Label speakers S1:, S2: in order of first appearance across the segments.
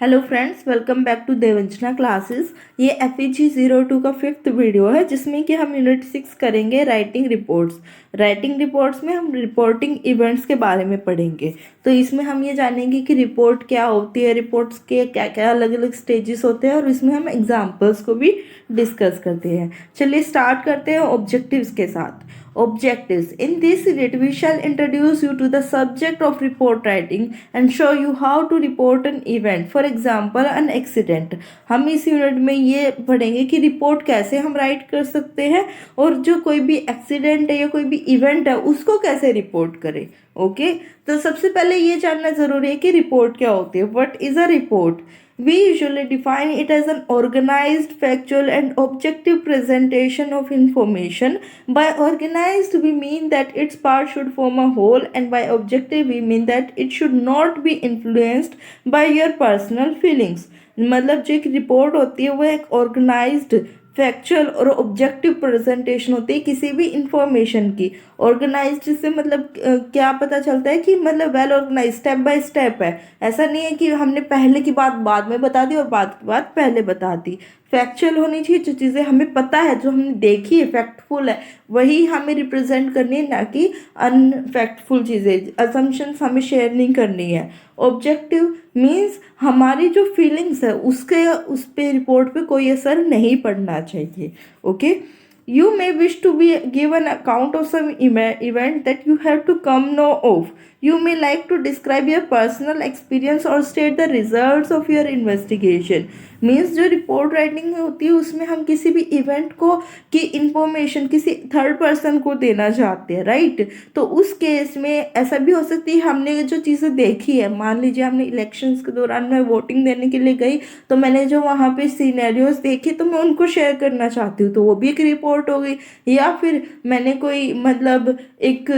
S1: Hello friends, welcome back to Devanjana classes. ये FEG02 का 5th video है जिसमें कि हम यूनिट 6 करेंगे राइटिंग रिपोर्ट्स। राइटिंग रिपोर्ट्स में हम रिपोर्टिंग इवेंट्स के बारे में पढ़ेंगे। तो इसमें हम ये जानेंगे कि रिपोर्ट क्या होती है, रिपोर्ट्स के क्या क्या अलग अलग स्टेजेस होते हैं, और इसमें हम एग्जाम्पल्स को भी डिस्कस करते हैं। चलिए स्टार्ट करते हैं ऑब्जेक्टिव्स के साथ। Objectives. In this unit, we shall introduce you to the subject of report writing and show you how to report an event. For example, an accident. हम इस यूनिट में ये पढ़ेंगे कि रिपोर्ट कैसे हम राइट कर सकते हैं और जो कोई भी एक्सीडेंट है या कोई भी इवेंट है उसको कैसे रिपोर्ट करें। ओके, तो सबसे पहले ये जानना ज़रूरी है कि रिपोर्ट क्या होती है। What is a report? We usually define it as an organized, factual, and objective presentation of information. By organized, we mean that its parts should form a whole, and by objective, we mean that it should not be influenced by your personal feelings. मतलब जो एक report होती है वो एक organised, factual और objective presentation होती है किसी भी इंफॉर्मेशन की। ऑर्गेनाइज्ड से मतलब क्या पता चलता है कि मतलब well organise, step by step है। ऐसा नहीं है कि हमने पहले की बात बाद में बता दी और बाद की बात पहले बता दी। फैक्चुअल होनी चाहिए, जो चीज़ें हमें पता है, जो हमने देखी है, फैक्टफुल है, वही हमें रिप्रेजेंट करनी है, ना कि अनफैक्टफुल चीज़ें, असम्पशंस हमें शेयर नहीं करनी है। ऑब्जेक्टिव मीन्स हमारी जो फीलिंग्स है उसके उस पे रिपोर्ट पे कोई असर नहीं पड़ना चाहिए। Okay, you may wish to be give an account of some event that you have to come know of. You may like to describe your personal experience or state the results of your investigation. Means जो report writing होती है उसमें हम किसी भी event को की information किसी थर्ड पर्सन को देना चाहते हैं, राइट। तो उस केस में ऐसा भी हो सकती है हमने जो चीज़ें देखी है, मान लीजिए हमने इलेक्शंस के दौरान मैं वोटिंग देने के लिए गई, तो मैंने जो वहाँ पे सीनेरियोज देखे तो मैं उनको शेयर करना चाहती हूँ, तो वो भी एक रिपोर्ट हो गई। या फिर मैंने कोई मतलब एक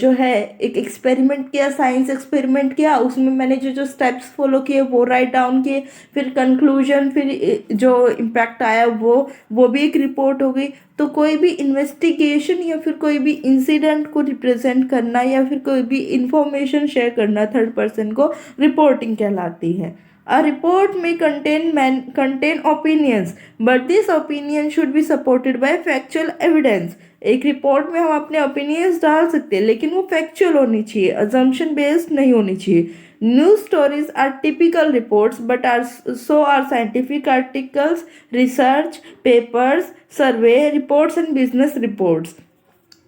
S1: जो है एक एक्सपेरिमेंट किया, साइंस एक्सपेरिमेंट किया, उसमें मैंने जो जो स्टेप्स फॉलो किए वो राइट डाउन किए, फिर कंक्लूजन, फिर जो इम्पैक्ट आया वो भी एक रिपोर्ट हो गई। तो कोई भी इन्वेस्टिगेशन या फिर कोई भी इंसिडेंट को रिप्रेजेंट करना या फिर कोई भी इंफॉर्मेशन शेयर करना थर्ड पर्सन को, रिपोर्टिंग कहलाती है। A report may contain opinions, but this opinion should be supported by factual evidence. एक रिपोर्ट में हम अपने ओपिनियंस डाल सकते हैं लेकिन वो फैक्चुअल होनी चाहिए, अजम्पशन बेस्ड नहीं होनी चाहिए। News stories are typical reports but are scientific articles, research papers, survey reports and business reports.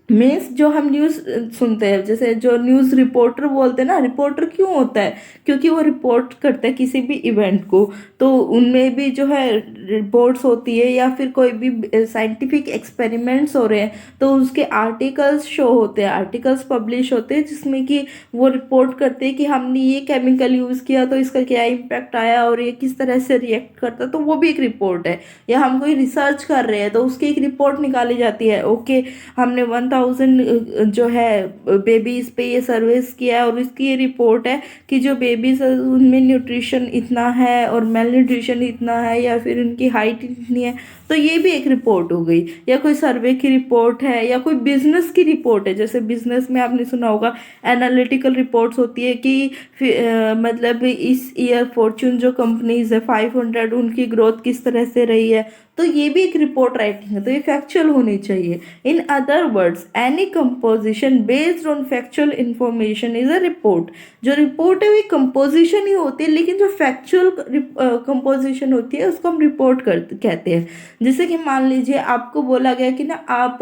S1: Means जो हम न्यूज़ सुनते हैं, जैसे जो न्यूज़ रिपोर्टर बोलते हैं ना, रिपोर्टर क्यों होता है? क्योंकि वो रिपोर्ट करता है किसी भी इवेंट को, तो उनमें भी जो है रिपोर्ट्स होती है, या फिर कोई भी साइंटिफिक एक्सपेरिमेंट्स हो रहे हैं तो उसके आर्टिकल्स शो होते हैं, आर्टिकल्स पब्लिश होते हैं जिसमें कि वो रिपोर्ट करते हैं कि हमने ये केमिकल यूज़ किया तो इसका क्या इम्पैक्ट आया और ये किस तरह से रिएक्ट करता, तो वो भी एक रिपोर्ट है। या हम कोई रिसर्च कर रहे हैं तो उसकी एक रिपोर्ट निकाली जाती है। ओके, हमने 1000 जो है बेबीज़ पे ये सर्विस किया है और इसकी ये रिपोर्ट है कि जो बेबीज़ उनमें न्यूट्रिशन इतना है और मेल न्यूट्रिशन इतना है, या फिर उनकी हाइट इतनी है, तो ये भी एक रिपोर्ट हो गई। या कोई सर्वे की रिपोर्ट है, या कोई बिजनेस की रिपोर्ट है, जैसे बिजनेस में आपने सुना होगा एनालिटिकल रिपोर्ट्स होती है कि मतलब इस ईयर फॉर्च्यून जो कंपनीज है 500, उनकी ग्रोथ किस तरह से रही है, तो ये भी एक रिपोर्ट राइटिंग है, तो ये फैक्चुअल होनी चाहिए। In other words, any composition based on factual information is a report. जो रिपोर्ट है वो कंपोजिशन ही होती है, लेकिन जो फैक्चुअल कंपोजिशन होती है उसको हम रिपोर्ट कहते हैं। जैसे कि मान लीजिए आपको बोला गया कि ना आप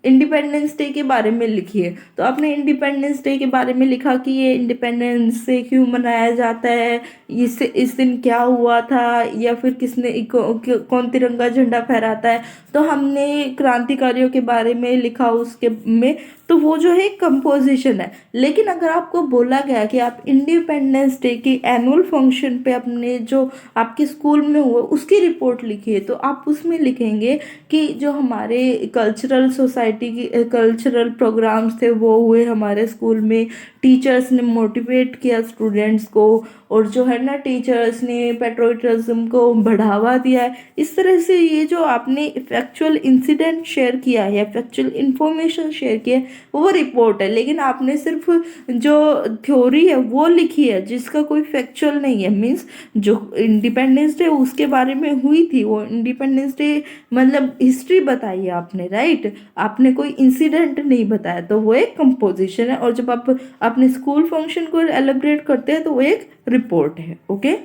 S1: इंडिपेंडेंस डे के बारे में लिखिए, तो आपने इंडिपेंडेंस डे के बारे में लिखा कि ये इंडिपेंडेंस डे क्यों मनाया जाता है, इस दिन क्या हुआ था, या फिर किसने कौन तिरंगा झंडा फहराता है, तो हमने क्रांतिकारियों के बारे में लिखा उसके में, तो वो जो है कंपोजिशन है। लेकिन अगर आपको बोला गया कि आप इंडिपेंडेंस डे की एनुअल फंक्शन पे अपने जो आपके स्कूल में हुआ उसकी रिपोर्ट लिखिए, तो आप उसमें लिखेंगे कि जो हमारे कल्चरल सोसाइटी की कल्चरल प्रोग्राम्स थे वो हुए हमारे स्कूल में, टीचर्स ने मोटिवेट किया स्टूडेंट्स को, और जो है ना टीचर्स ने पेट्रोटिज्म को बढ़ावा दिया है। इस तरह से ये जो आपने फैक्चुअल इंसिडेंट शेयर किया है या फैक्चुअल इंफॉर्मेशन शेयर किया है, वो रिपोर्ट है, लेकिन आपने सिर्फ जो थ्योरी है वो लिखी है जिसका कोई फैक्चुअल नहीं है। मीन्स जो इंडिपेंडेंस डे उसके बारे में हुई थी, वो इंडिपेंडेंस डे मतलब हिस्ट्री बताई है आपने, राइट, आपने कोई इंसिडेंट नहीं बताया, तो वो एक कंपोजिशन है। और जब आप अपने स्कूल फंक्शन को एलिब्रेट करते हैं तो वो एक रिपोर्ट है। ओके,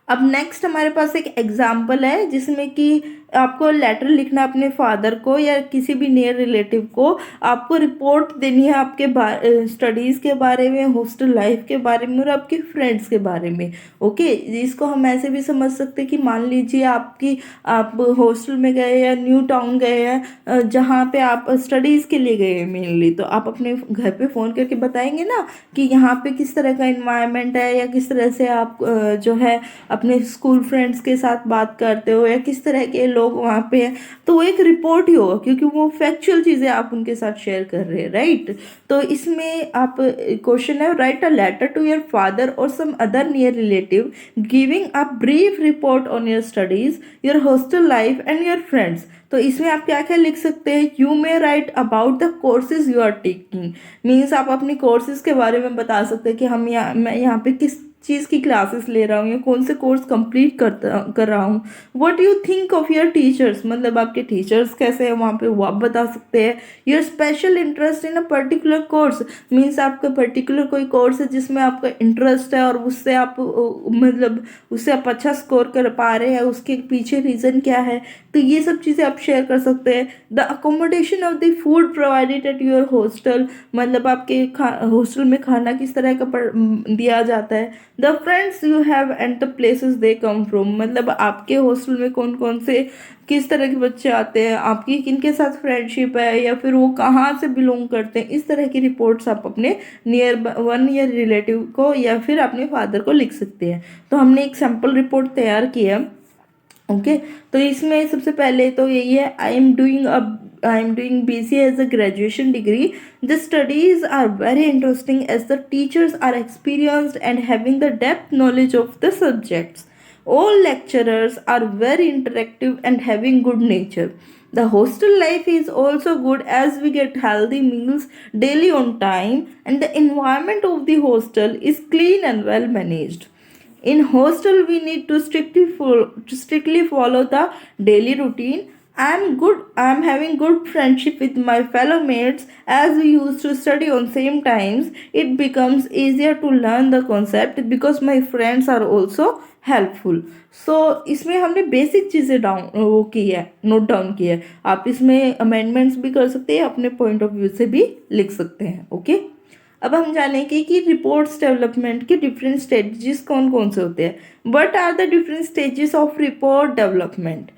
S1: अब नेक्स्ट हमारे पास एक एग्जाम्पल है जिसमें कि आपको लेटर लिखना है अपने फादर को या किसी भी नियर रिलेटिव को, आपको रिपोर्ट देनी है आपके स्टडीज़ के बारे में, हॉस्टल लाइफ के बारे में और आपके फ्रेंड्स के बारे में। ओके, इसको हम ऐसे भी समझ सकते हैं कि मान लीजिए आप हॉस्टल में गए या न्यू टाउन गए हैं जहाँ पे आप स्टडीज़ के लिए गए हैं मेनली, तो आप अपने घर पे फ़ोन करके बताएंगे ना कि यहाँ पे किस तरह का इन्वायरमेंट है या किस तरह से आप जो है अपने स्कूल फ्रेंड्स के साथ बात करते हो या किस तरह के लोग वहाँ पे हैं। तो वो एक रिपोर्ट ही होगा क्योंकि वो फैक्चुअल चीज़ें आप उनके साथ शेयर कर रहे हैं, राइट। तो इसमें आप क्वेश्चन है, write a letter to your father और some other near relative giving a brief report on your studies, your hostel life and your friends. तो इसमें आप क्या क्या लिख सकते हैं, you may write about the courses you are taking. Means आप अपनी कोर्सेज के बारे में बता सकते हैं कि मैं यहाँ पे किस चीज़ की क्लासेस ले रहा हूँ या कौन से कोर्स कंप्लीट कर रहा हूँ। What you think of your teachers, मतलब आपके टीचर्स कैसे हैं वहाँ पे वो आप बता सकते हैं। Your special interest in a particular course, means आपका पर्टिकुलर कोई कोर्स है जिसमें आपका इंटरेस्ट है और उससे आप मतलब उससे आप अच्छा स्कोर कर पा रहे हैं, उसके पीछे रीज़न क्या है। तो ये सब चीज़ें आप शेयर कर सकते हैं। The accommodation of the food provided at your hostel, मतलब आपके हॉस्टल में खाना किस तरह का दिया जाता है। The friends you have and the places they come from, मतलब आपके हॉस्टल में कौन कौन से किस तरह के बच्चे आते हैं, आपकी किनके साथ फ्रेंडशिप है या फिर वो कहाँ से बिलोंग करते हैं। इस तरह की रिपोर्ट्स आप अपने नियर वन ईयर रिलेटिव को या फिर अपने फादर को लिख सकते हैं। तो हमने एक सैम्पल रिपोर्ट तैयार किया। ओके, तो इसमें सबसे पहले तो यही है, I am doing BCA as a graduation degree. The studies are very interesting as the teachers are experienced and having the depth knowledge of the subjects. All lecturers are very interactive and having good nature. The hostel life is also good as we get healthy meals daily on time and the environment of the hostel is clean and well managed. In hostel we need to strictly follow the daily routine. I'm having good friendship with my fellow mates as we used to study on same times. It becomes easier to learn the concept because my friends are also helpful. So इसमें हमने basic चीज़ें वो की है, note down की है। आप इसमें अमेंडमेंट्स भी कर सकते हैं, अपने पॉइंट ऑफ व्यू से भी लिख सकते हैं। ओके, अब हम जानेंगे कि रिपोर्ट्स डेवलपमेंट के डिफरेंट स्टेजेस कौन कौन से होते हैं। What are the different stages of report development.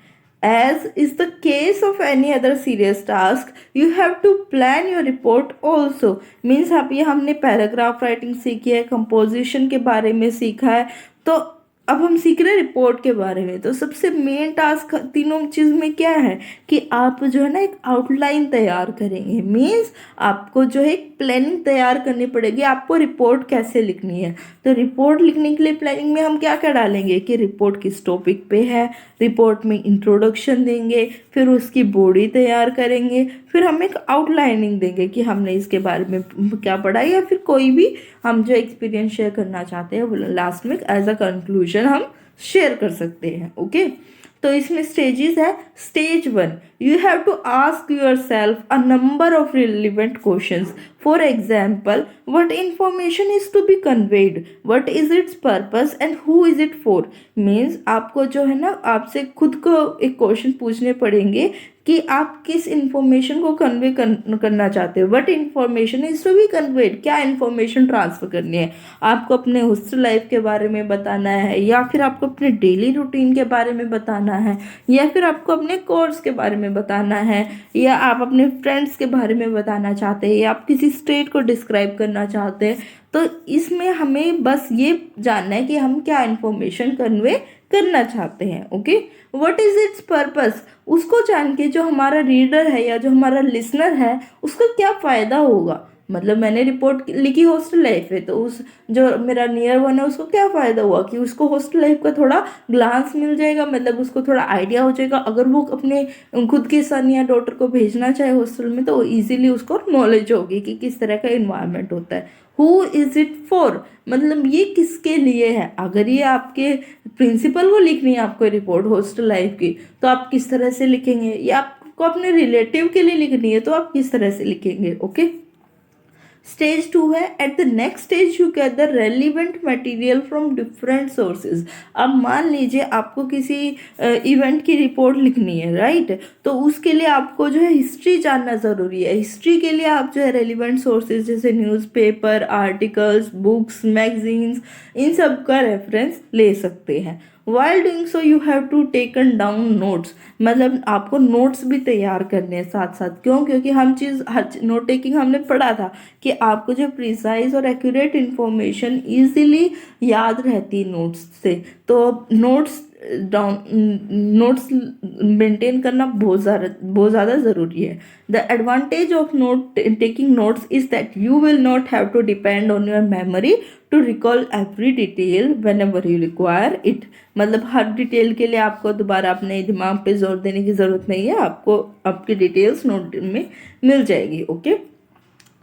S1: As is the case of any other serious task, you have to plan your report also. Means आप ये हमने पैराग्राफ राइटिंग सीखी है, कंपोजिशन के बारे में सीखा है, तो अब हम सीख रहे हैं रिपोर्ट के बारे में। तो सबसे मेन टास्क तीनों चीज़ में क्या है कि आप जो है ना एक आउटलाइन तैयार करेंगे। मीन्स आपको जो है एक प्लानिंग तैयार करनी पड़ेगी, आपको रिपोर्ट कैसे लिखनी है। तो रिपोर्ट लिखने के लिए प्लानिंग में हम क्या क्या डालेंगे कि रिपोर्ट किस टॉपिक पे है, रिपोर्ट में इंट्रोडक्शन देंगे, फिर उसकी बॉडी तैयार करेंगे, फिर हम एक आउटलाइनिंग देंगे कि हमने इसके बारे में क्या पढ़ा या फिर कोई भी हम जो एक्सपीरियंस शेयर करना चाहते हैं वो लास्ट में एज अ कंक्लूजन हम शेयर कर सकते हैं। ओके, तो इसमें स्टेजेस है। Stage 1, you have to ask yourself a number of relevant questions. For example, what information is to be conveyed, what is its purpose and who is it for. Means आपको जो है ना आपसे खुद को एक question पूछने पड़ेंगे कि आप किस इंफॉर्मेशन को कन्वे करना चाहते हो। What information is to be conveyed, क्या इंफॉर्मेशन ट्रांसफर करनी है। आपको अपने हॉस्टल लाइफ के बारे में बताना है या फिर आपको अपने डेली रूटीन के बारे में बताना है या फिर आपको अपने कोर्स के बारे में बताना है या आप अपने फ्रेंड्स के बारे में बताना चाहते हैं या आप किसी स्टेट को डिस्क्राइब करना चाहते हैं। तो इसमें हमें बस ये जानना है कि हम क्या इंफॉर्मेशन कन्वे करना चाहते हैं। Okay, what is its purpose, उसको जान के जो हमारा रीडर है या जो हमारा लिसनर है उसका क्या फ़ायदा होगा। मतलब मैंने रिपोर्ट लिखी हॉस्टल लाइफ है, तो उस जो मेरा नियर वन है उसको क्या फ़ायदा हुआ कि उसको हॉस्टल लाइफ का थोड़ा ग्लांस मिल जाएगा, मतलब उसको थोड़ा आइडिया हो जाएगा। अगर वो अपने खुद के सन या डॉटर को भेजना चाहे हॉस्टल में तो इजीली उसको नॉलेज होगी कि किस तरह का इन्वायरमेंट होता है। हु इज़ इट फॉर, मतलब ये किसके लिए है। अगर ये आपके प्रिंसिपल को लिखनी है आपको रिपोर्ट हॉस्टल लाइफ की, तो आप किस तरह से लिखेंगे, या आपको अपने रिलेटिव के लिए लिखनी है तो आप किस तरह से लिखेंगे। ओके, स्टेज 2 है, at the next stage you get the relevant material from different sources. अब मान लीजिए आपको किसी इवेंट की रिपोर्ट लिखनी है, राइट, तो उसके लिए आपको जो है हिस्ट्री जानना ज़रूरी है। हिस्ट्री के लिए आप जो है रेलिवेंट सोर्सेज जैसे न्यूज़पेपर, आर्टिकल्स, बुक्स, मैगजीन्स, इन सब का रेफरेंस ले सकते हैं। While doing so you have to taken down notes, मतलब आपको नोट्स भी तैयार करने हैं साथ साथ। क्यों? क्योंकि हम चीज़ हर नोट टेकिंग हमने पढ़ा था कि आपको जो प्रिसाइज और एक्यूरेट इन्फॉर्मेशन इजीली याद रहती है नोट्स से। तो नोट्स डाउन नोट्स मेंटेन करना बहुत ज़्यादा ज़रूरी है। The advantage of note taking notes is that you will not have to depend on your memory to recall every detail whenever you require it. मतलब हर detail के लिए आपको दोबारा अपने दिमाग पे जोर देने की ज़रूरत नहीं है, आपको आपकी डिटेल्स नोट में मिल जाएगी। ओके,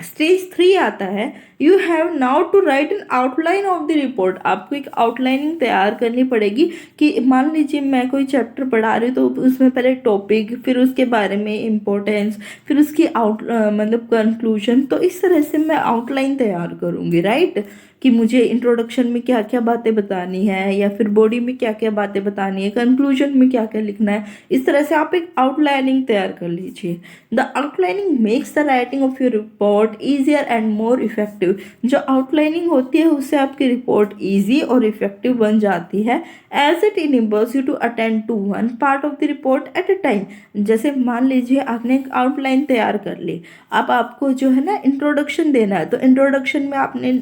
S1: स्टेज 3 आता है, you have now to write an outline of the report. आपको एक आउटलाइनिंग तैयार करनी पड़ेगी कि मान लीजिए मैं कोई चैप्टर पढ़ा रही हूँ तो उसमें पहले टॉपिक, फिर उसके बारे में इम्पोर्टेंस, फिर उसकी मतलब कंक्लूजन। तो इस तरह से मैं आउटलाइन तैयार करूँगी, राइट, कि मुझे इंट्रोडक्शन में क्या क्या बातें बतानी है, या फिर बॉडी में क्या क्या बातें बतानी है, कंक्लूजन में क्या क्या लिखना है। इस तरह से आप एक आउटलाइनिंग तैयार कर लीजिए। The outlining makes the writing of your report easier and more effective. जो आउटलाइनिंग होती है उससे आपकी रिपोर्ट ईजी और इफेक्टिव बन जाती है। As it enables you to attend to one part of the report at a time. जैसे मान लीजिए आपने एक आउटलाइन तैयार कर ली, अब आपको जो है ना इंट्रोडक्शन देना है, तो इंट्रोडक्शन में आपने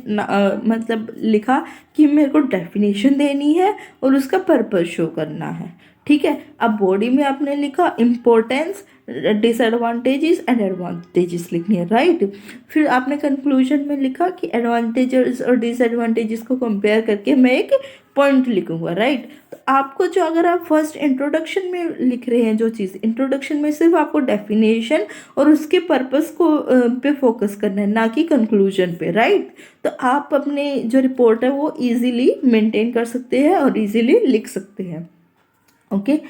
S1: मतलब लिखा कि मेरे को डेफिनेशन देनी है और उसका पर्पस शो करना है, ठीक है। अब बॉडी में आपने लिखा इम्पोर्टेंस, डिसएडवांटेजेस एंड एडवांटेजेस लिखनी है, राइट। फिर आपने कंक्लूजन में लिखा कि एडवांटेजेस और डिसएडवांटेजेस को कंपेयर करके मैं एक पॉइंट लिखूंगा, राइट। तो आपको जो, अगर आप फर्स्ट इंट्रोडक्शन में लिख रहे हैं जो चीज़, इंट्रोडक्शन में सिर्फ आपको डेफिनेशन और उसके पर्पस को पे फोकस करना है, ना कि कंक्लूजन पे, राइट। तो आप अपने जो रिपोर्ट है वो इजीली मेंटेन कर सकते हैं और इजीली लिख सकते हैं। Okay,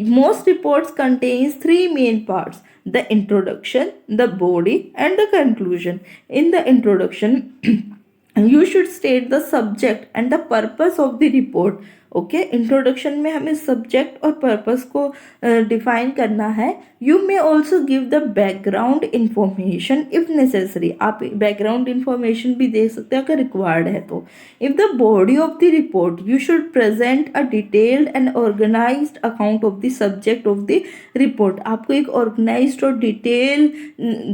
S1: most reports contains three main parts: the introduction, the body and the conclusion. In the introduction you should state the subject and the purpose of the report. Okay, introduction में हमें subject और purpose को define करना है। You may also give the background information if necessary. आप background information भी दे सकते हैं अगर रिक्वायर्ड है तो। If the body of the report you should present a detailed and organised account of the subject of the report. आपको एक ऑर्गेनाइज्ड और डिटेल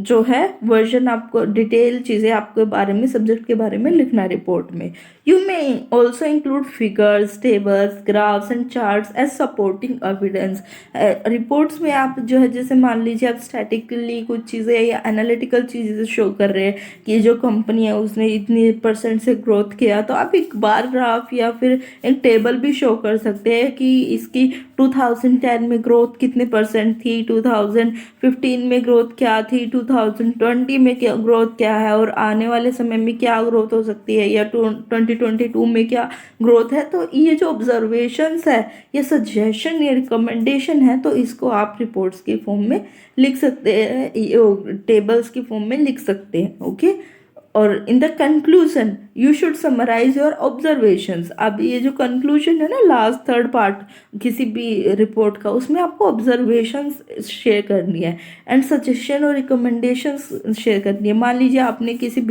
S1: जो है वर्जन, आपको डिटेल चीज़ें आपके बारे में, सब्जेक्ट के बारे में लिखना है रिपोर्ट में। You may also include figures, tables, graphs and charts as supporting evidence. Reports में आप जो है, जैसे मान लीजिए आप स्टैटिकली कुछ चीज़ें या एनालिटिकल चीज़ें शो कर रहे हैं कि जो कंपनी है उसने इतनी % से ग्रोथ किया, तो आप एक बार ग्राफ या फिर एक टेबल भी शो कर सकते हैं कि इसकी 2010 में ग्रोथ कितने % थी, 2015 में ग्रोथ क्या थी, 2020 में क्या ग्रोथ क्या है, और आने वाले समय में क्या ग्रोथ हो सकती है, या 2022 में क्या ग्रोथ है। तो ये जो ऑब्जर्वेशंस है, ये सजेशन या रिकमेंडेशन है, तो इसको आप रिपोर्ट्स के फॉर्म में लिख सकते हैं, टेबल्स की फॉर्म में लिख सकते हैं। ओके, और in the conclusion you should summarise your observations. अब ये जो कंक्लूजन है ना, लास्ट थर्ड पार्ट किसी भी रिपोर्ट का, उसमें आपको ऑब्जर्वेशंस शेयर करनी है एंड सजेशन और रिकमेंडेशंस शेयर करनी है। मान लीजिए आपने किसी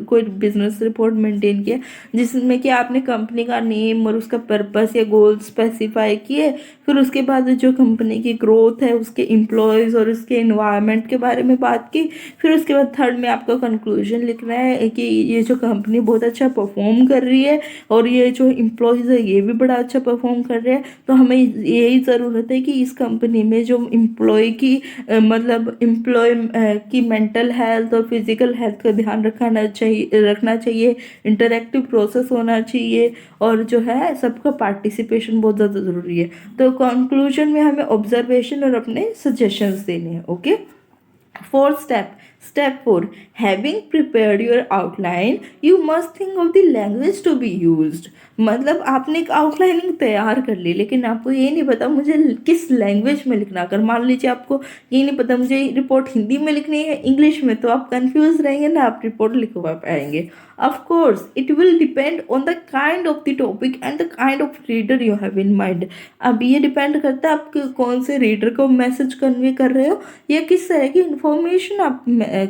S1: कोई बिजनेस रिपोर्ट मेंटेन किया जिसमें कि आपने कंपनी का नेम और उसका पर्पस या गोल स्पेसिफाई किए, फिर उसके बाद जो कंपनी की ग्रोथ है, उसके एम्प्लॉयज़ और उसके एनवायरनमेंट के बारे में बात की, फिर उसके बाद थर्ड में आपको कंक्लूजन लिखना है कि ये जो कंपनी बहुत बहुत अच्छा परफॉर्म कर रही है और ये जो एम्प्लॉयज़ है ये भी बड़ा अच्छा परफॉर्म कर रहे हैं, तो हमें यही ज़रूरत है कि इस कंपनी में जो एम्प्लॉय की मतलब एम्प्लॉय की मेंटल हेल्थ और फिजिकल हेल्थ का ध्यान रखना चाहिए। इंटरेक्टिव प्रोसेस होना चाहिए और जो है सबका पार्टिसिपेशन बहुत ज़्यादा ज़रूरी है। तो कंक्लूजन में हमें ऑब्जर्वेशन और अपने सजेशंस देने हैं। Okay, fourth step 4, having prepared your outline you must think of the language to be used। मतलब आपने एक आउटलाइनिंग तैयार कर ली लेकिन आपको ये नहीं पता मुझे किस लैंग्वेज में लिखना। अगर मान लीजिए आपको ये नहीं पता मुझे रिपोर्ट हिंदी में लिखनी है इंग्लिश में, तो आप कंफ्यूज रहेंगे ना, आप रिपोर्ट लिखवा पाएंगे। Of course, it will depend on the kind of the topic and the kind of reader you have in mind। अब ये डिपेंड करता है आप कौन से रीडर को मैसेज कन्वे कर रहे हो या किस तरह की इंफॉर्मेशन आप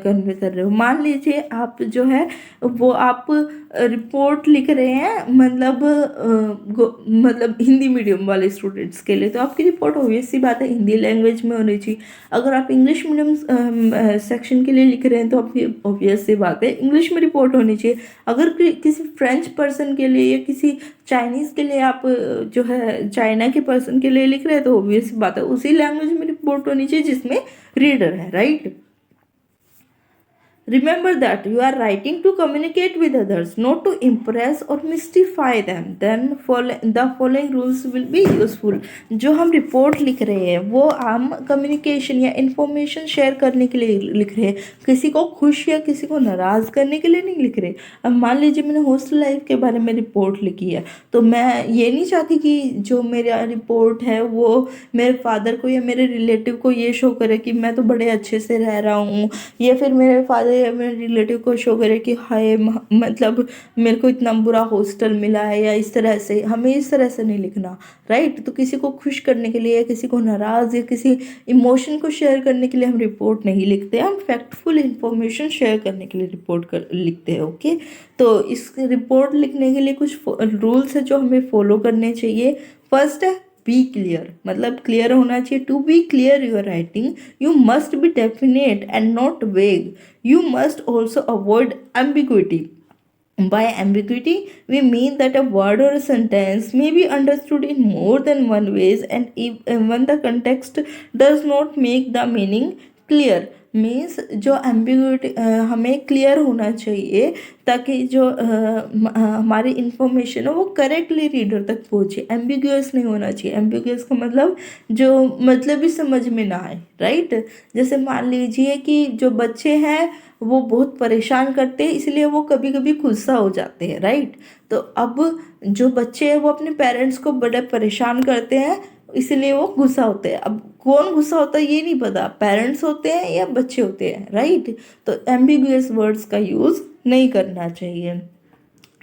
S1: कन्वे कर रहे हो। मान लीजिए आप जो है वो आप रिपोर्ट लिख रहे हैं मतलब हिंदी मीडियम वाले स्टूडेंट्स के लिए, तो आपकी रिपोर्ट ऑब्वियस सी बात है हिंदी लैंग्वेज में होनी चाहिए। अगर आप इंग्लिश मीडियम सेक्शन के लिए लिख रहे हैं तो आपकी ऑब्वियस सी बात है इंग्लिश में रिपोर्ट होनी चाहिए। अगर किसी फ्रेंच पर्सन के लिए या किसी चाइनीज़ के लिए आप जो है चाइना के पर्सन के लिए लिख रहे हैं तो ऑब्वियस सी बात है उसी लैंग्वेज में रिपोर्ट होनी चाहिए जिसमें रीडर है, right. Remember that you are writing to communicate with others, not to impress or mystify them. Then the following rules will be useful। जो हम रिपोर्ट लिख रहे हैं वो हम कम्युनिकेशन या इंफॉर्मेशन शेयर करने के लिए लिख रहे हैं, किसी को खुश या किसी को नाराज़ करने के लिए नहीं लिख रहे। अब मान लीजिए मैंने हॉस्टल लाइफ के बारे में रिपोर्ट लिखी है, तो मैं ये नहीं चाहती कि जो मेरा रिपोर्ट है वो मेरे फादर को या मेरे रिलेटिव को ये शो करे कि मैं तो बड़े अच्छे से रह रहा हूँ, या फिर मेरे फादर या मेरे रिलेटिव को शो करे कि हाय मतलब मेरे को इतना बुरा हॉस्टल मिला है, या इस तरह से। हमें इस तरह से नहीं लिखना, राइट। तो किसी को खुश करने के लिए या किसी को नाराज़ या किसी इमोशन को शेयर करने के लिए हम रिपोर्ट नहीं लिखते, हम फैक्टफुल इंफॉर्मेशन शेयर करने के लिए लिखते हैं। ओके, तो इस रिपोर्ट लिखने के लिए कुछ रूल्स है जो हमें फॉलो करने चाहिए। फर्स्ट है बी क्लियर, मतलब क्लियर होना चाहिए। To be clear your writing you must be definite and not vague. You must also avoid ambiguity. By ambiguity, we mean that a word or a sentence may be understood in more than one ways, and when the context does not make the meaning clear। Means जो ambiguity हमें clear होना चाहिए ताकि जो हमारी information है वो correctly reader तक पहुँचे। एम्बिग्यूअस नहीं होना चाहिए। एम्बिग्यूअस का मतलब जो मतलब ही समझ में ना आए, राइट। जैसे मान लीजिए कि जो बच्चे हैं वो बहुत परेशान करते हैं इसलिए वो कभी कभी गुस्सा हो जाते हैं, राइट। तो अब जो बच्चे हैं वो अपने पेरेंट्स को बड़े परेशान करते हैं इसलिए वो गुस्सा होते हैं। अब कौन गुस्सा होता है ये नहीं पता, पेरेंट्स होते हैं या बच्चे होते हैं, राइट। तो एम्बिगुअस वर्ड्स का यूज़ नहीं करना चाहिए।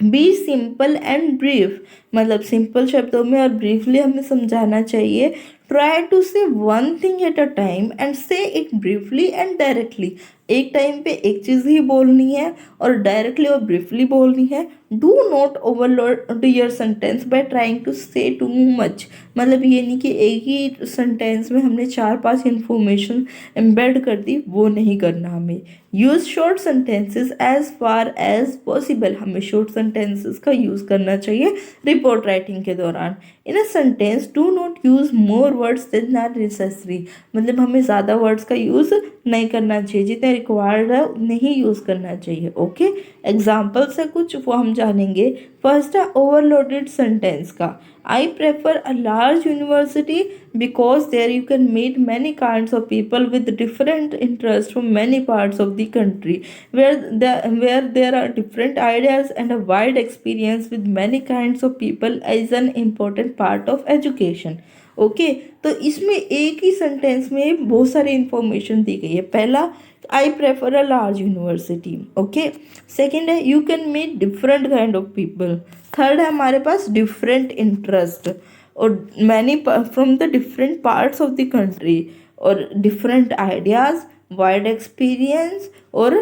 S1: बी सिंपल एंड ब्रीफ, मतलब सिंपल शब्दों में और ब्रीफली हमें समझाना चाहिए। ट्राई टू से one thing at a time and से इट ब्रीफली एंड डायरेक्टली। एक टाइम पे एक चीज़ ही बोलनी है और डायरेक्टली और ब्रीफली बोलनी है। Do not overload your sentence by trying to say too much, मतलब ये नहीं कि एक ही सेंटेंस में हमने 4-5 इंफॉर्मेशन एम्बेड कर दी, वो नहीं करना हमें। Use short sentences as far as possible, हमें शॉर्ट सेंटेंसेस का यूज़ करना चाहिए रिपोर्ट राइटिंग के दौरान। In a sentence do not use more words than are necessary, मतलब हमें ज़्यादा वर्ड्स का यूज़ नहीं करना चाहिए, जितने रिक्वायर्ड है उतने ही यूज़ करना चाहिए। ओके, एग्जाम्पल्स है कुछ वो हम जानेंगे। फर्स्ट है ओवरलोडेड सेंटेंस का। I prefer a large university because there you can meet many kinds of people with different interest from many parts of the country where there are different ideas and a wide experience with many kinds of people is an important part of education। Okay, तो इसमें एक ही sentence में बहुत सारी information दी गई है। पहला I prefer a large university, okay. Second है you can meet different kind of people. Third है हमारे पास डिफरेंट इंटरेस्ट और many from the different parts of the country, और डिफरेंट आइडियाज़, वाइड एक्सपीरियंस और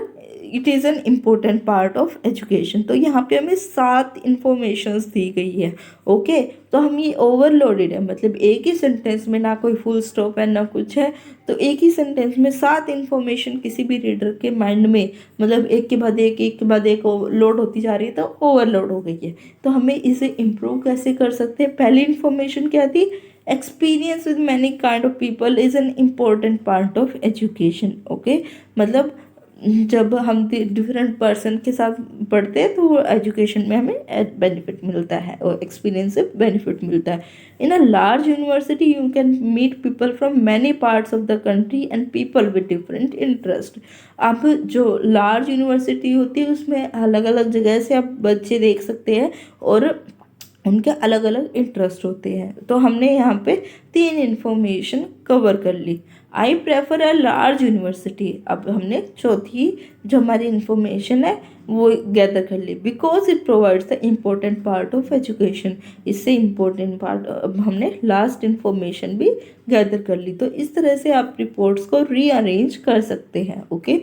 S1: it is an important part of education. तो यहाँ पे हमें 7 इंफॉर्मेशंस दी गई है। ओके, तो हम ये ओवरलोडेड है, मतलब एक ही सेंटेंस में ना कोई फुल स्टॉप है ना कुछ है, तो एक ही सेंटेंस में 7 इंफॉर्मेशन किसी भी रीडर के माइंड में, मतलब एक के बाद एक लोड होती जा रही है, तो ओवरलोड हो गई है। तो हमें इसे इम्प्रूव कैसे कर सकते हैं? पहली इंफॉर्मेशन क्या थी? Experience with many kind of people is an important part of education. Okay, मतलब जब हम डिफरेंट पर्सन के साथ पढ़ते हैं तो एजुकेशन में हमें बेनिफिट मिलता है और एक्सपीरियंस से बेनिफिट मिलता है। In a large university you can meet people from many parts of the country and people with different interest. आप जो लार्ज यूनिवर्सिटी होती है उसमें अलग अलग जगह से आप बच्चे देख सकते हैं और उनके अलग अलग इंटरेस्ट होते हैं। तो हमने यहाँ पे 3 इन्फॉर्मेशन कवर कर ली। I prefer a large university, अब हमने चौथी जो हमारी इन्फॉर्मेशन है वो गैदर कर ली। Because it provides the important part of education, इससे इम्पोर्टेंट पार्ट, अब हमने लास्ट इन्फॉर्मेशन भी गैदर कर ली। तो इस तरह से आप रिपोर्ट्स को रीअरेंज कर सकते हैं। ओके,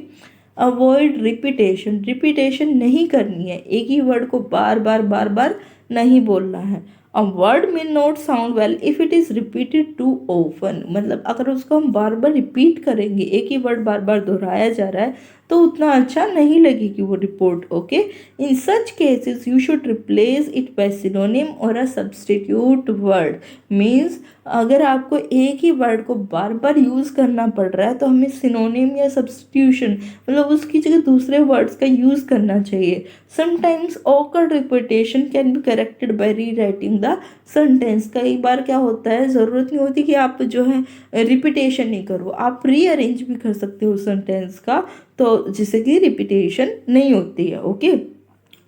S1: अवॉइड रिपीटेशन, रिपीटेशन नहीं करनी है, एक ही वर्ड को बार बार नहीं बोलना है। A word may not sound well if it is repeated too often, मतलब अगर उसको हम बार बार रिपीट करेंगे, एक ही वर्ड बार बार दोहराया जा रहा है तो उतना अच्छा नहीं लगेगी वो report. Okay, in such cases you should replace it by synonym और अ सब्स्टिट्यूट वर्ड। मीन्स अगर आपको एक ही वर्ड को बार बार यूज़ करना पड़ रहा है तो हमें सिनोनिम या सब्स्टिट्यूशन, मतलब उसकी जगह दूसरे वर्ड्स का यूज़ करना चाहिए। Sometimes awkward repetition can be corrected bye rewriting the sentence. कई बार क्या होता है, ज़रूरत नहीं होती कि आप जो है रिपीटेशन नहीं करो, आप रीअरेंज भी कर सकते हो सेंटेंस का, तो जिससे कि रिपीटेशन नहीं होती है। ओके,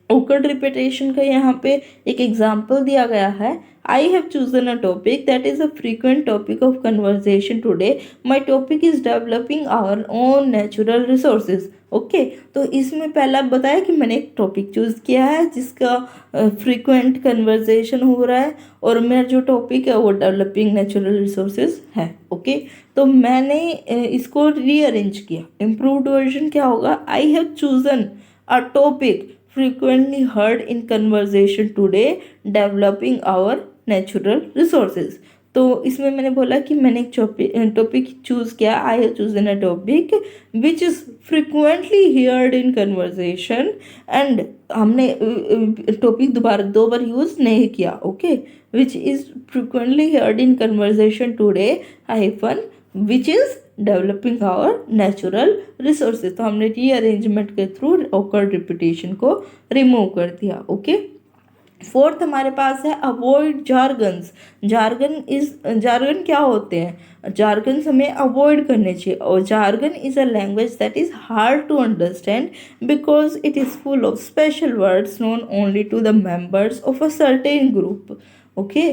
S1: ऑकवर्ड रिपीटेशन का यहाँ पे एक एग्जाम्पल दिया गया है। I have chosen a topic that is a frequent topic of conversation today, my topic is developing our own natural resources. Okay, तो इसमें पहला बताया कि मैंने एक टॉपिक चूज़ किया है जिसका फ्रीक्वेंट कन्वर्जेशन हो रहा है और मेरा जो टॉपिक है वो डेवलपिंग नेचुरल रिसोर्सेज है। ओके, तो मैंने इसको रीअरेंज किया। इम्प्रूव्ड वर्जन क्या होगा? आई have chosen a topic frequently heard in conversation today developing our natural resources। तो इसमें मैंने बोला कि मैंने एक टॉपिक चूज़ किया, I have chosen a topic which is frequently heard in conversation, and हमने टॉपिक दोबारा 2 बार यूज़ नहीं किया। Okay, which is frequently heard in conversation today hyphen which is developing our natural resources. तो हमने rearrangement के through awkward repetition को remove कर दिया। ओके, फोर्थ हमारे पास है अवॉइड जार्गन्स। जार्गन क्या होते हैं? जार्गन्स हमें अवॉइड करने चाहिए। और jargon is a language that is hard to understand because it is full of special words known only to the members of a certain group. Okay,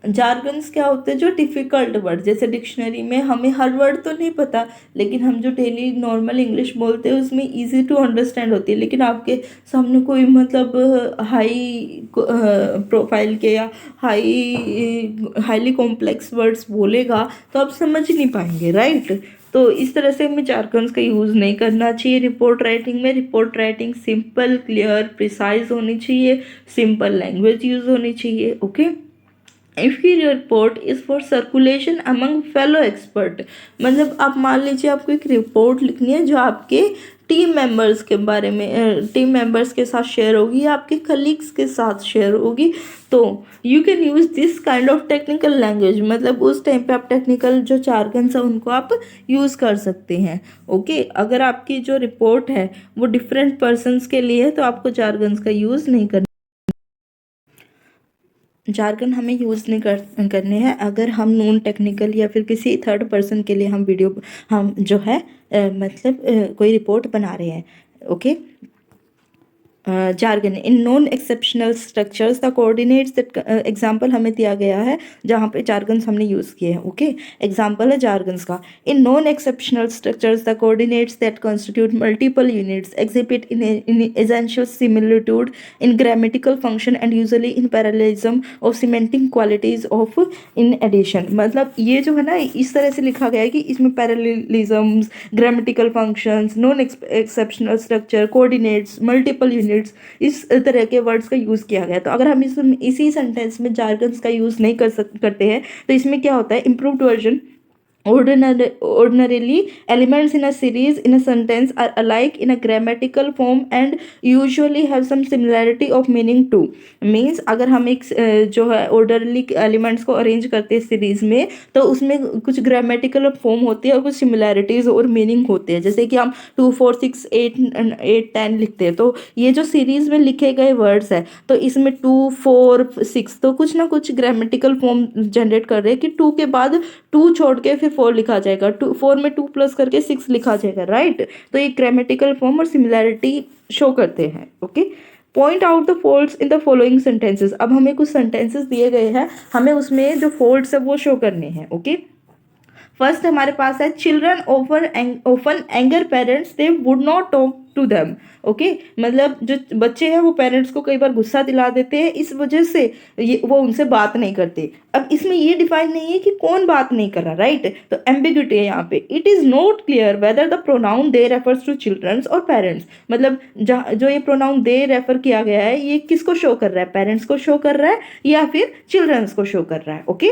S1: jargons क्या होते हैं? जो डिफ़िकल्ट वर्ड, जैसे dictionary में हमें हर वर्ड तो नहीं पता, लेकिन हम जो डेली नॉर्मल इंग्लिश बोलते हैं उसमें इजी टू अंडरस्टैंड होती है, लेकिन आपके सामने कोई मतलब हाई प्रोफाइल के या हाईली कॉम्प्लेक्स वर्ड्स बोलेगा तो आप समझ नहीं पाएंगे, राइट? तो इस तरह से हमें जार्गन्स का यूज़ नहीं करना चाहिए रिपोर्ट राइटिंग में। Report writing simple, clear, precise होनी चाहिए, सिंपल लैंग्वेज यूज़ होनी चाहिए। ओके, इफ़ की report is for circulation among fellow expert, मतलब आप मान लीजिए आपको एक रिपोर्ट लिखनी है जो आपके टीम मेंबर्स के बारे में, टीम मेंबर्स के साथ शेयर होगी या आपके कलीग्स के साथ शेयर होगी, तो you can use this kind of technical language, मतलब उस टाइम पे आप टेक्निकल जो जार्गन्स है उनको आप यूज़ कर सकते हैं। ओके, अगर आपकी जो रिपोर्ट है वो डिफरेंट पर्सनस के लिए है तो आपको जार्गन्स का यूज़ नहीं करना, जार्गन हमें यूज़ नहीं करने हैं। अगर हम नॉन टेक्निकल या फिर किसी थर्ड पर्सन के लिए हम जो है मतलब कोई रिपोर्ट बना रहे हैं। Okay, jargon in non-exceptional structures the coordinates that example हमें दिया गया है जहाँ पे jargons हमने use किए हैं. ओके, example है jargons का. In non-exceptional structures the coordinates that constitute multiple units exhibit in essential similitude in grammatical function and usually in parallelism of semantic qualities of in addition. मतलब ये जो है ना इस तरह से लिखा गया है कि इसमें parallelisms, grammatical functions, non-exceptional structure, coordinates, multiple units, इस तरह के वर्ड्स का यूज़ किया गया. तो अगर हम इसी सेंटेंस में जार्गन्स का यूज़ नहीं करते हैं तो इसमें क्या होता है, improved version ordinarily elements in a series in a sentence are alike in a grammatical form and usually have some similarity of meaning too. Means अगर हम एक जो है orderly elements को arrange करते हैं सीरीज में तो उसमें कुछ grammatical form होती है और कुछ similarities और meaning होते हैं. जैसे कि हम 2 4 6 8 8 10 लिखते हैं तो ये जो सीरीज में लिखे गए वर्ड्स है तो इसमें 2 4 6 तो कुछ ना कुछ grammatical form जनरेट कर रहे हैं कि 2 के बाद 2 छोड़ के फिर 4 लिखा जाएगा, 4 में 2 प्लस करके 6 लिखा जाएगा, राइट. तो ये ग्रामेटिकल फॉर्म और सिमिलैरिटी शो करते हैं. Okay, point out the faults in the following sentences. अब हमें कुछ सेंटेंसेस दिए गए हैं, हमें उसमें जो फॉल्ट्स है वो शो करने हैं. ओके, फर्स्ट हमारे पास है children often anger parents they would not talk to them. Okay, मतलब जो बच्चे हैं वो पेरेंट्स को कई बार गुस्सा दिला देते हैं, इस वजह से वो उनसे बात नहीं करते. अब इसमें ये डिफाइन नहीं है कि कौन बात नहीं कर रहा, राइट. तो एम्बिग्यूटी है यहाँ पे. It is not clear whether the pronoun they refers to childrens और पेरेंट्स. मतलब जो ये प्रोनाउन दे रेफर किया गया है ये किसको शो कर रहा है, पेरेंट्स को शो कर रहा है या फिर चिल्ड्रंस को शो कर रहा है. ओके,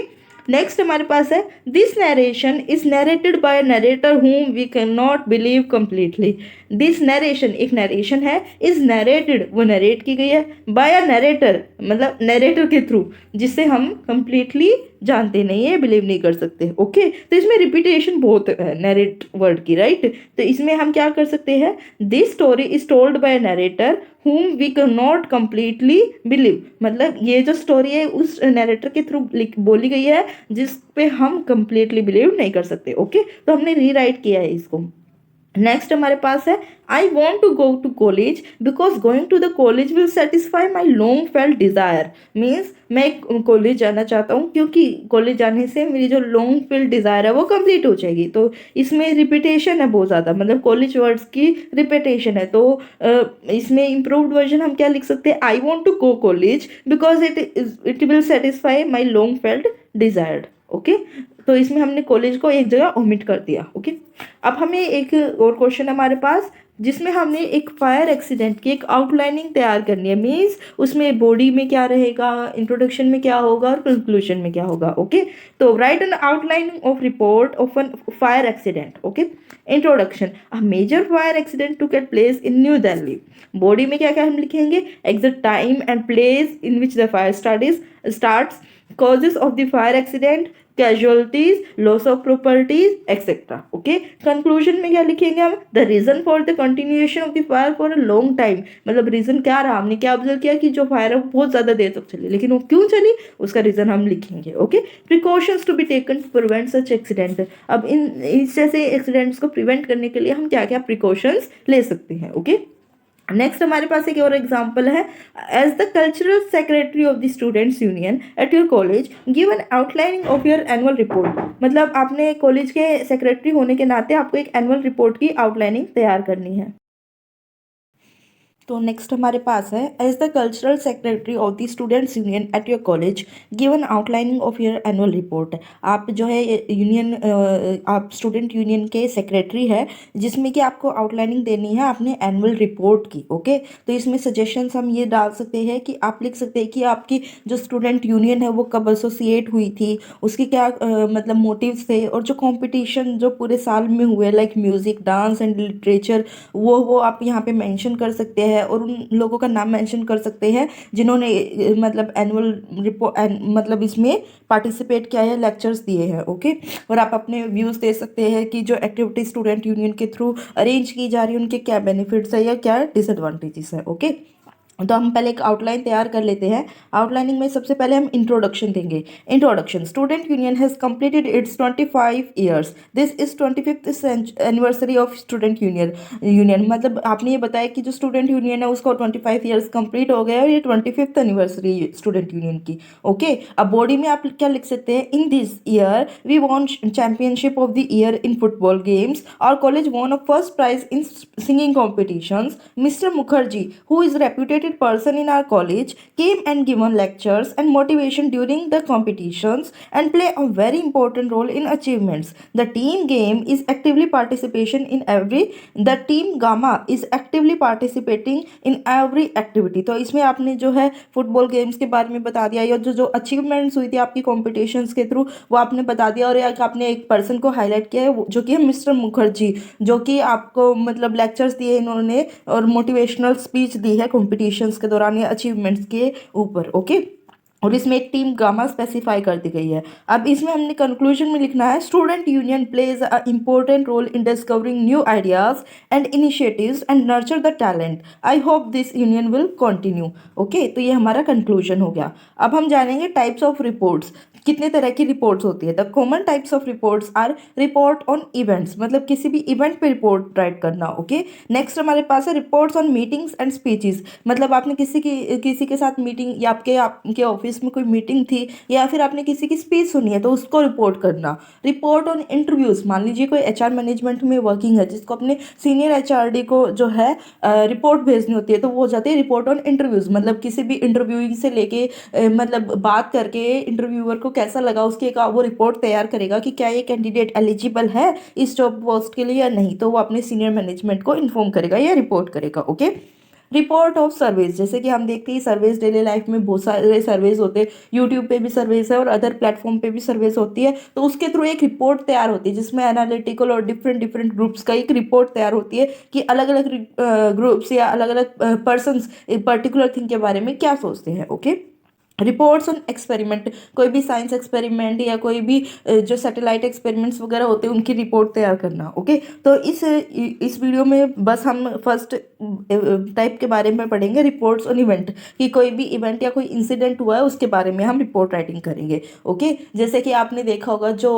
S1: नेक्स्ट हमारे पास है this narration is narrated by narrator whom we can not believe completely. This narration एक नरेशन है, इज नरेटेड वो नरेट की गई है, बाय अ नरेटर मतलब नरेटर के थ्रू जिससे हम कंप्लीटली जानते नहीं है, बिलीव नहीं कर सकते. ओके, तो इसमें रिपीटेशन बहुत है नरेट वर्ड की, राइट. तो इसमें हम क्या कर सकते हैं, this story is told by narrator whom we cannot completely believe. मतलब ये जो स्टोरी है उस नरेटर के थ्रू बोली गई है जिस पे हम कंप्लीटली बिलीव नहीं कर सकते. ओके, तो हमने रीराइट किया है इसको. नेक्स्ट हमारे पास है I want to go to college because going to the college will satisfy my long felt desire. Means मैं कॉलेज जाना चाहता हूँ क्योंकि कॉलेज जाने से मेरी जो लॉन्ग फेल्ट डिज़ायर है वो कंप्लीट हो जाएगी. तो इसमें रिपीटेशन है बहुत ज़्यादा, मतलब कॉलेज वर्ड्स की रिपीटेशन है. तो इसमें इम्प्रूव्ड वर्जन हम क्या लिख सकते हैं, I want to go college because it will satisfy my long felt desired. Okay, तो इसमें हमने कॉलेज को एक जगह ओमिट कर दिया. ओके, अब हमें एक और क्वेश्चन हमारे पास जिसमें हमने एक फायर एक्सीडेंट की एक आउटलाइनिंग तैयार करनी है. मीन्स उसमें बॉडी में क्या रहेगा, इंट्रोडक्शन में क्या होगा और कंक्लूजन में क्या होगा. ओके, तो write an outlining of report of an fire accident. Okay, introduction a major fire accident took at place in New Delhi. Body में क्या क्या हम लिखेंगे, exact time and place in which the fire starts, causes of the fire accident, casualties, loss of properties, etc. Okay, conclusion में क्या लिखेंगे हम, the reason for the continuation of the fire for a long time. मतलब reason क्या रहा, हमने क्या observe किया कि जो फायर है वो बहुत ज़्यादा देर तक चली, लेकिन वो क्यों चली उसका रीजन हम लिखेंगे. Okay, precautions to be taken to prevent such accident. अब इस जैसे एक्सीडेंट्स को प्रिवेंट करने के लिए हम क्या क्या प्रिकॉशंस ले सकते हैं. ओके, नेक्स्ट हमारे पास एक और एग्जाम्पल है, as the cultural secretary of the students union at your college give an outlining of your annual report. मतलब आपने कॉलेज के सेक्रेटरी होने के नाते आपको एक एनुअल रिपोर्ट की आउटलाइनिंग तैयार करनी है. तो नेक्स्ट हमारे पास है as the cultural secretary of the students union at your college give an outlining of your annual report. आप जो है यूनियन आप स्टूडेंट यूनियन के सेक्रेटरी है जिसमें कि आपको आउटलाइनिंग देनी है अपने एनुअल रिपोर्ट की. ओके, तो इसमें सजेशंस हम ये डाल सकते हैं कि आप लिख सकते हैं कि आपकी जो स्टूडेंट यूनियन है वो कब एसोसिएट हुई थी, उसके क्या मतलब मोटिव्स थे, और जो कॉम्पिटिशन जो पूरे साल में हुए like music, dance and literature वो आप यहाँ पे मेंशन कर सकते हैं और उन लोगों का नाम मेंशन कर सकते हैं जिन्होंने मतलब एनुअल रिपोर्ट मतलब इसमें पार्टिसिपेट किया है, लेक्चर्स दिए हैं. ओके, और आप अपने व्यूज़ दे सकते हैं कि जो एक्टिविटी स्टूडेंट यूनियन के थ्रू अरेंज की जा रही है उनके क्या बेनिफिट्स है या क्या डिसएडवांटेजेस है. ओके, तो हम पहले एक आउटलाइन तैयार कर लेते हैं। आउटलाइनिंग में सबसे पहले हम इंट्रोडक्शन देंगे। Introduction, student union has completed it's 25 years, this is 25th anniversary of student union मतलब आपने ये बताया कि जो स्टूडेंट यूनियन है उसको 25 ईयर्स कंप्लीट हो गया और ये 25th एनिवर्सरी स्टूडेंट यूनियन की। ओके, अब बॉडी में आप क्या लिख सकते हैं, in this year we won championship of the year in football games, our college won a first prize in singing competitions. Mr. Mukherjee, who is a reputed person in our college, came and given lectures and motivation during the competitions and play a very important role in achievements. The team game is actively participation in every the team gamma is actively participating in every activity। तो इसमें आपने जो है football games के बारे में बता दिया या जो जो अचीवमेंट्स हुई थी आपकी कॉम्पिटिशन्स के थ्रू वो आपने बता दिया, और एक आपने एक पर्सन को हाईलाइट किया है जो कि है मिस्टर मुखर्जी, जो कि आपको मतलब लेक्चर्स दिए इन्होंने और मोटिवेशनल स्पीच दी है कॉम्पिटिशन्स के दौरान या अचीवमेंट्स के ऊपर। ओके, और इसमें एक टीम गामा स्पेसिफाई कर दी गई है। अब इसमें हमने कंक्लूजन में लिखना है, student union plays a important role in discovering new ideas and initiatives and nurture the talent, I hope this union will continue. Okay, तो ये हमारा कंक्लूजन हो गया। अब हम जानेंगे टाइप्स ऑफ रिपोर्ट्स, कितने तरह की रिपोर्ट्स होती है। The common types of reports R report on events, मतलब किसी भी इवेंट पे रिपोर्ट राइट करना। ओके, नेक्स्ट हमारे पास है reports on meetings and speeches, मतलब आपने किसी के साथ मीटिंग या आपके ऑफिस में कोई मीटिंग थी या फिर आपने किसी की स्पीच सुनी है तो उसको रिपोर्ट करना। रिपोर्ट ऑन इंटरव्यूज, मान लीजिए कोई एचआर मैनेजमेंट में वर्किंग है जिसको अपने सीनियर एचआरडी को जो है रिपोर्ट भेजनी होती है तो वो हो जाती है रिपोर्ट ऑन इंटरव्यूज, मतलब किसी भी इंटरव्यूइंग से लेके मतलब बात करके इंटरव्यूअर को कैसा लगा उसकी एक वो रिपोर्ट तैयार करेगा कि क्या ये कैंडिडेट एलिजिबल है इस जॉब पोस्ट के लिए या नहीं, तो वो अपने सीनियर मैनेजमेंट को इन्फॉर्म करेगा या रिपोर्ट करेगा। ओके, रिपोर्ट ऑफ सर्विस, जैसे कि हम देखते हैं सर्विस डेली लाइफ में बहुत सारे सर्विस होते हैं, यूट्यूब पे भी सर्विस है और अदर प्लेटफॉर्म पे भी सर्विस होती है, तो उसके थ्रू एक रिपोर्ट तैयार होती है जिसमें एनालिटिकल और डिफरेंट डिफरेंट ग्रुप्स का एक रिपोर्ट तैयार होती है कि अलग अलग ग्रुप्स या अलग अलग पर्सनस एक पर्टिकुलर थिंग के बारे में क्या सोचते हैं। ओके, रिपोर्ट्स ऑन एक्सपेरिमेंट, कोई भी साइंस एक्सपेरिमेंट या कोई भी जो सैटेलाइट एक्सपेरिमेंट्स वगैरह होते हैं उनकी रिपोर्ट तैयार करना। ओके, तो इस वीडियो में बस हम फर्स्ट टाइप के बारे में पढ़ेंगे, रिपोर्ट्स ऑन इवेंट, कि कोई भी इवेंट या कोई इंसिडेंट हुआ है उसके बारे में हम रिपोर्ट राइटिंग करेंगे। ओके, जैसे कि आपने देखा होगा जो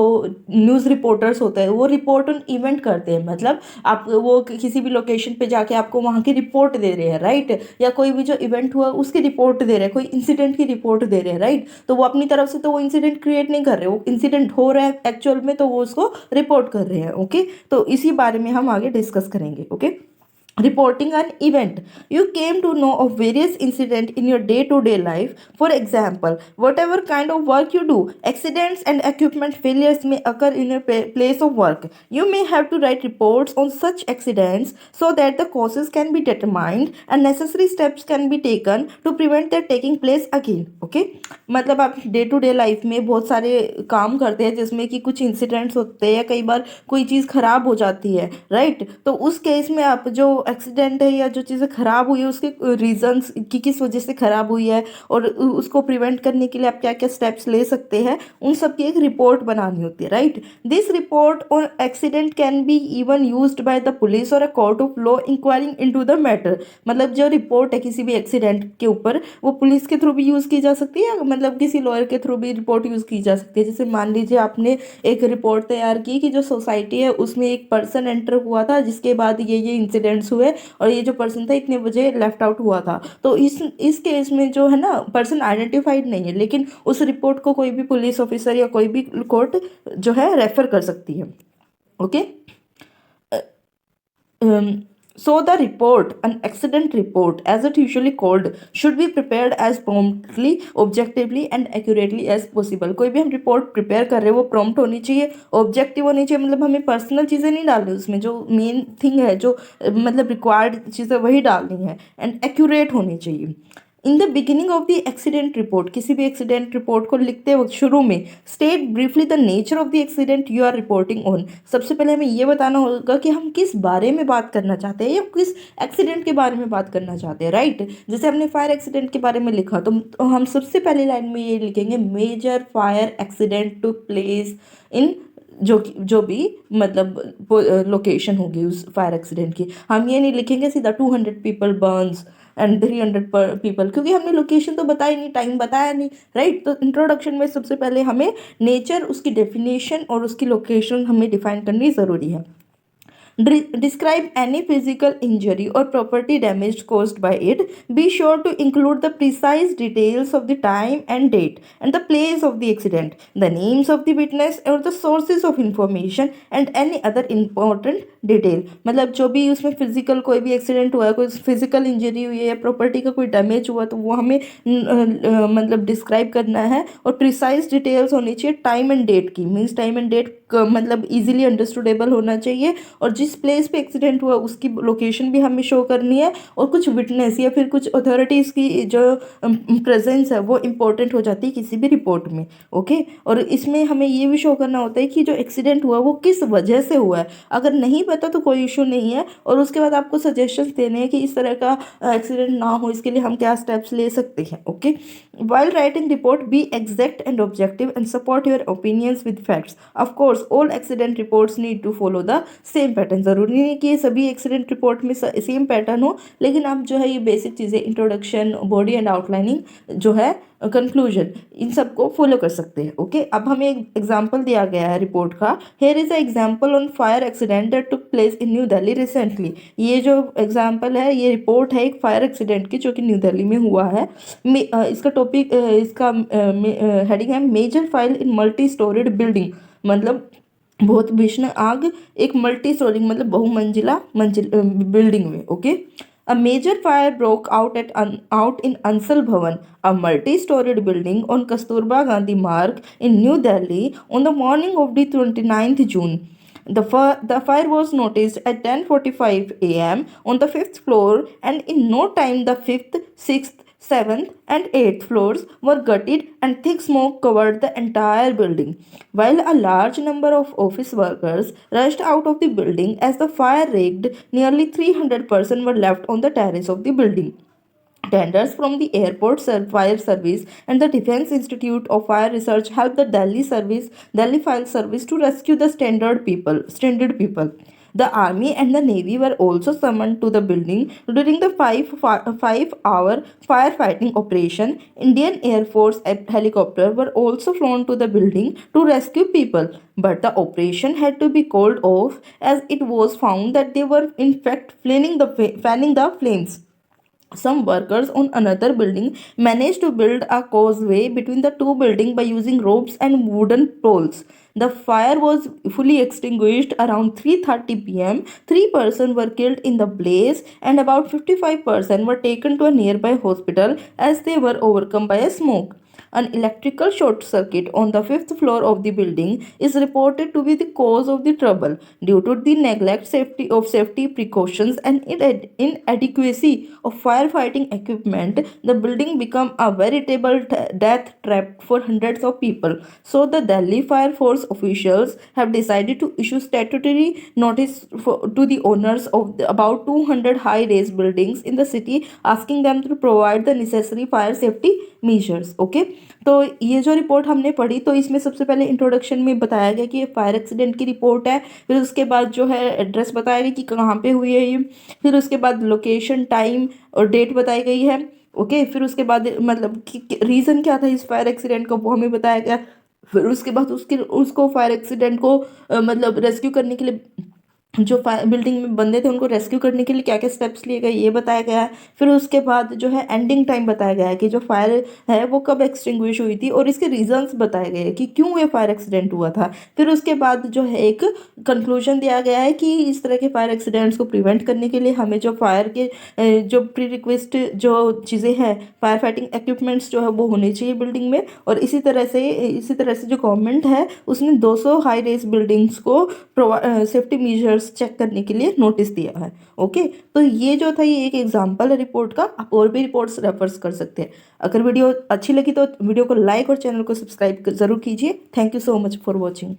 S1: न्यूज़ रिपोर्टर्स होते हैं वो रिपोर्ट ऑन इवेंट करते हैं, मतलब आप वो किसी भी लोकेशन पे जाके आपको वहाँ की रिपोर्ट दे रहे हैं, राइट, या कोई भी जो इवेंट हुआ उसकी रिपोर्ट दे रहे हैं, कोई इंसिडेंट की रिपोर्ट दे रहे हैं, राइट, तो वो अपनी तरफ से तो वो इंसिडेंट क्रिएट नहीं कर रहे, वो इंसिडेंट हो रहा है एक्चुअल में तो वो उसको रिपोर्ट कर रहे हैं। ओके, तो इसी बारे में हम आगे डिस्कस करेंगे। Okay, reporting an event, you came to know of various incidents in your day-to-day life. For example, whatever kind of work you do, accidents and equipment failures may occur in your place of work. You may have to write reports on such accidents so that the causes can be determined and necessary steps can be taken to prevent their taking place again. Okay, मतलब आप day to day life में बहुत सारे काम करते हैं जिसमें कि कुछ इंसिडेंट्स होते हैं या कई बार कोई चीज़ खराब हो जाती है, राइट, तो उस केस में आप जो एक्सीडेंट है या जो चीज़ें ख़राब हुई है उसके रीजंस कि किस वजह से ख़राब हुई है और उसको प्रिवेंट करने के लिए आप क्या क्या स्टेप्स ले सकते हैं, उन सब की एक रिपोर्ट बनानी होती है, right. This report on accident can be even used by the police और a court of law inquiring into the matter, मतलब जो रिपोर्ट है किसी भी एक्सीडेंट के ऊपर वो पुलिस के थ्रू भी यूज़ की जा सकती है, मतलब किसी लॉयर के थ्रू भी रिपोर्ट यूज़ की जा सकती है। जैसे मान लीजिए आपने एक रिपोर्ट तैयार की कि जो सोसाइटी है उसमें एक पर्सन एंटर हुआ था जिसके बाद ये इंसिडेंट्स हुए और ये जो पर्सन था इतने बजे लेफ्ट आउट हुआ था, तो इस केस में जो है ना पर्सन आइडेंटिफाइड नहीं है, लेकिन उस रिपोर्ट को कोई भी पुलिस ऑफिसर या कोई भी कोर्ट जो है रेफर कर सकती है। Okay, so the report, an accident report, as it usually called, should be prepared as promptly, objectively and accurately as possible. कोई भी हम रिपोर्ट प्रिपेयर कर रहे हैं वो प्रॉम्प्ट होनी चाहिए, ऑब्जेक्टिव होनी चाहिए, मतलब हमें पर्सनल चीज़ें नहीं डालनी उसमें, जो मेन थिंग है जो मतलब रिक्वायर्ड चीज़ें वही डालनी है, एंड एक्यूरेट होनी चाहिए। In the beginning of the accident report, किसी भी एक्सीडेंट रिपोर्ट को लिखते वक्त शुरू में state briefly the nature of the accident you are reporting on, सबसे पहले हमें ये बताना होगा कि हम किस बारे में बात करना चाहते हैं या किस एक्सीडेंट के बारे में बात करना चाहते हैं, राइट। जैसे हमने फायर एक्सीडेंट के बारे में लिखा तो हम सबसे पहले लाइन में ये लिखेंगे major fire accident took place in जो भी मतलब लोकेशन होगी उस फायर एक्सीडेंट की, हम ये नहीं लिखेंगे सीधा 200 पीपल बर्न्स एंड 300 पीपल, क्योंकि हमने लोकेशन तो बताई नहीं, टाइम बताया नहीं, राइट। तो इंट्रोडक्शन में सबसे पहले हमें नेचर, उसकी डेफिनेशन और उसकी लोकेशन हमें डिफाइन करनी ज़रूरी है। Describe any physical injury or property damage caused by it. Be sure to include the precise details of the time and date and the place of the accident, the names of the witness or the sources of information and any other important detail। मतलब जो भी उसमें physical कोई भी accident हुआ है, कोई physical injury हुई है या प्रॉपर्टी का कोई डैमेज हुआ, तो वो हमें मतलब डिस्क्राइब करना है। और प्रिसाइज डिटेल्स होनी चाहिए टाइम एंड डेट की, मीन्स टाइम एंड डेट मतलब इजीली अंडरस्टूडेबल होना चाहिए। और जिस प्लेस पे एक्सीडेंट हुआ उसकी लोकेशन भी हमें शो करनी है, और कुछ विटनेस या फिर कुछ अथॉरिटीज़ की जो प्रेजेंस है वो इम्पोर्टेंट हो जाती है किसी भी रिपोर्ट में। ओके, और इसमें हमें ये भी शो करना होता है कि जो एक्सीडेंट हुआ वो किस वजह से हुआ है। अगर नहीं पता तो कोई इशू नहीं है, और उसके बाद आपको सजेशंस देने हैं कि इस तरह का एक्सीडेंट ना हो, इसके लिए हम क्या स्टेप्स ले सकते हैं। Okay, while writing report, be exact and objective and support your opinions with facts. Of course, all accident reports need to follow the same pattern। ज़रूरी नहीं कि ये सभी एक्सीडेंट रिपोर्ट में सेम पैटर्न हो, लेकिन आप जो है ये बेसिक चीज़ें, इंट्रोडक्शन, बॉडी एंड आउटलाइनिंग जो है, कंक्लूजन, इन सबको फॉलो कर सकते हैं। ओके, अब हमें एक एग्जांपल दिया गया है रिपोर्ट का। Here is a example on fire accident that took place in New Delhi recently. ये जो एग्जांपल है, ये रिपोर्ट है एक फायर एक्सीडेंट की जो कि न्यू दिल्ली में हुआ है। इसका टॉपिक, इसका हेडिंग है major fire in multi storied building. मतलब बहुत भीषण आग एक मल्टी स्टोरी मतलब बहुमंजिला बिल्डिंग में। Okay, a major fire broke out in Ansal Bhavan, a multi-storied building on Kasturba Gandhi Marg in New Delhi on the morning of the 29th June. The fire was noticed at 10:45 a.m. on the 5th floor, and in no time the 5th, 6th, 7th and 8th floors were gutted and thick smoke covered the entire building. While a large number of office workers rushed out of the building as the fire raged, nearly 300 persons were left on the terrace of the building. Tenders from the Airport Fire Service and the Defense Institute of Fire Research helped the Delhi Fire Service to rescue the stranded people. The Army and the Navy were also summoned to the building during the 5-hour firefighting operation. Indian Air Force helicopters were also flown to the building to rescue people, but the operation had to be called off as it was found that they were in fact fanning the flames. Some workers on another building managed to build a causeway between the two buildings by using ropes and wooden poles. The fire was fully extinguished around 3:30 p.m. 3 persons were killed in the blaze and about 55 persons were taken to a nearby hospital as they were overcome by a smoke. An electrical short circuit on the 5th floor of the building is reported to be the cause of the trouble. Due to the neglect of safety precautions and inadequacy of firefighting equipment, the building became a veritable death trap for hundreds of people. So the Delhi Fire Force officials have decided to issue statutory notice to the owners of about 200 high-rise buildings in the city, asking them to provide the necessary fire safety measures। Okay, तो ये जो report हमने पढ़ी, तो इसमें सबसे पहले introduction में बताया गया कि ये फायर एक्सीडेंट की रिपोर्ट है। फिर उसके बाद जो है एड्रेस बताया गया कि कहाँ पे हुई है ये। फिर उसके बाद लोकेशन, टाइम और डेट बताई गई है। ओके, फिर उसके बाद मतलब कि रीज़न क्या था इस फायर एक्सीडेंट का वो हमें बताया गया। फिर उसके बाद उसको फायर एक्सीडेंट को मतलब रेस्क्यू करने के लिए, जो बिल्डिंग में बंदे थे उनको रेस्क्यू करने के लिए क्या क्या स्टेप्स लिए गए ये बताया गया है। फिर उसके बाद जो है एंडिंग टाइम बताया गया है कि जो फायर है वो कब एक्सटिंग्विश हुई थी और इसके रीजंस बताए गए हैं कि क्यों ये फायर एक्सीडेंट हुआ था। फिर उसके बाद जो है एक कंक्लूजन दिया गया है कि इस तरह के फायर एक्सीडेंट्स को प्रिवेंट करने के लिए हमें जो फायर के जो प्री रिक्वेस्ट जो चीज़ें हैं, फायर फाइटिंग इक्विपमेंट्स जो है वो होने चाहिए बिल्डिंग में। और इसी तरह से जो गवर्नमेंट है उसने 200 हाई रेस बिल्डिंग्स को सेफ्टी मेजर्स चेक करने के लिए नोटिस दिया है। ओके, तो ये जो था ये एक एग्जांपल है रिपोर्ट का। आप और भी रिपोर्ट्स रेफर्स कर सकते हैं। अगर वीडियो अच्छी लगी तो वीडियो को लाइक और चैनल को सब्सक्राइब ज़रूर कीजिए। Thank you so much for watching.